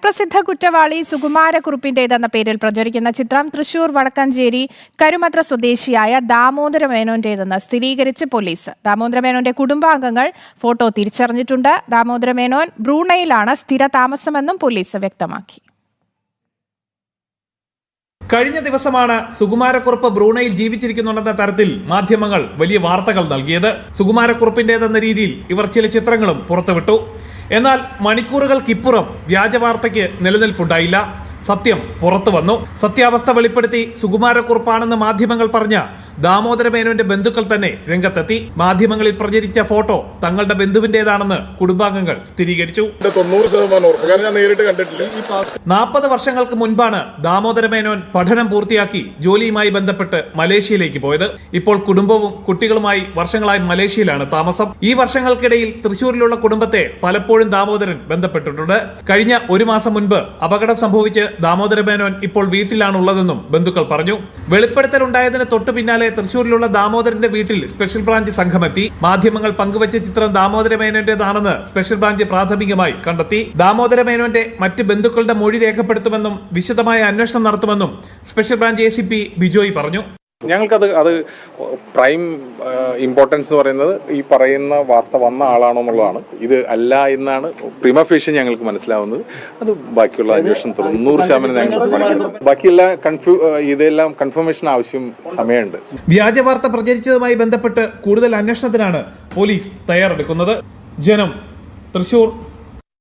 കുപ്രസിദ്ധ കുറ്റവാളി സുകുമാരക്കുറുപ്പിന്റേതെന്ന പേരിൽ പ്രചരിക്കുന്ന ചിത്രം തൃശൂർ വടക്കഞ്ചേരി കരുമത്ര സ്വദേശിയായ ദാമോദര മേനോന്റേതെന്ന് സ്ഥിരീകരിച്ച് പോലീസ്. ദാമോദര മേനോന്റെ കുടുംബാംഗങ്ങൾ ഫോട്ടോ തിരിച്ചറിഞ്ഞിട്ടുണ്ട്. ദാമോദര മേനോൻ ബ്രൂണയിലാണ് സ്ഥിര താമസമെന്നും പോലീസ് വ്യക്തമാക്കി. കഴിഞ്ഞ ദിവസമാണ് സുകുമാരക്കുറുപ്പ് ബ്രൂണയിൽ ജീവിച്ചിരിക്കുന്നുണ്ടെന്ന തരത്തിൽ മാധ്യമങ്ങൾ വലിയ വാർത്തകൾ നൽകിയത്. സുകുമാരക്കുറുപ്പിന്റേതെന്ന രീതിയിൽ ഇവർ ചില ചിത്രങ്ങളും പുറത്തുവിട്ടു. എന്നാൽ മണിക്കൂറുകൾക്കിപ്പുറം വ്യാജ വാർത്തയ്ക്ക് നിലനിൽപ്പുണ്ടായില്ല. സത്യം പുറത്തു വന്നു. സത്യാവസ്ഥ വെളിപ്പെടുത്തി സുകുമാരക്കുറുപ്പാണെന്ന് മാധ്യമങ്ങൾ പറഞ്ഞ ദാമോദര മേനോന്റെ ബന്ധുക്കൾ തന്നെ രംഗത്തെത്തി. മാധ്യമങ്ങളിൽ പ്രചരിച്ച ഫോട്ടോ തങ്ങളുടെ ബന്ധുവിന്റേതാണെന്ന് കുടുംബാംഗങ്ങൾ സ്ഥിരീകരിച്ചു. 40 വർഷങ്ങൾക്ക് മുൻപാണ് ദാമോദര മേനോൻ പഠനം പൂർത്തിയാക്കി ജോലിയുമായി ബന്ധപ്പെട്ട് മലേഷ്യയിലേക്ക് പോയത്. ഇപ്പോൾ കുടുംബവും കുട്ടികളുമായി വർഷങ്ങളായി മലേഷ്യയിലാണ് താമസം. ഈ വർഷങ്ങൾക്കിടയിൽ തൃശൂരിലുള്ള കുടുംബത്തെ പലപ്പോഴും ദാമോദരൻ ബന്ധപ്പെട്ടിട്ടുണ്ട്. കഴിഞ്ഞ 1 മാസം മുൻപ് അപകടം സംഭവിച്ച് ദാമോദര മേനോൻ ഇപ്പോൾ വീട്ടിലാണുള്ളതെന്നും ബന്ധുക്കൾ പറഞ്ഞു. വെളിപ്പെടുത്തൽ ഉണ്ടായതിന് തൊട്ടു പിന്നാലെ തൃശൂരിലുള്ള ദാമോദരന്റെ വീട്ടിൽ സ്പെഷ്യൽ ബ്രാഞ്ച് സംഘമെത്തി. മാധ്യമങ്ങൾ പങ്കുവച്ച ചിത്രം ദാമോദര മേനോന്റേതാണെന്ന് സ്പെഷ്യൽ ബ്രാഞ്ച് പ്രാഥമികമായി കണ്ടെത്തി. ദാമോദര മേനോന്റെ മറ്റ് ബന്ധുക്കളുടെ മൊഴി രേഖപ്പെടുത്തുമെന്നും വിശദമായ അന്വേഷണം നടത്തുമെന്നും സ്പെഷ്യൽ ബ്രാഞ്ച് ACP ബിജോയ് പറഞ്ഞു. ഞങ്ങൾക്കത് പ്രൈം ഇമ്പോർട്ടൻസ് എന്ന് പറയുന്നത് ഈ പറയുന്ന വാർത്ത വന്ന ആളാണോ എന്നുള്ളതാണ്. ഇത് അല്ല എന്നാണ് പ്രിമ ഫേഷ്യൻ ഞങ്ങൾക്ക് മനസ്സിലാവുന്നത്. അത് ബാക്കിയുള്ള അന്വേഷണം 100% ഞങ്ങൾക്ക് ഇതെല്ലാം കൺഫർമേഷൻ ആവശ്യം സമയമുണ്ട്. വ്യാജ വാർത്ത പ്രചരിച്ചതുമായി ബന്ധപ്പെട്ട് കൂടുതൽ അന്വേഷണത്തിനാണ് പോലീസ് തയ്യാറെടുക്കുന്നത്. ജനം, തൃശൂർ.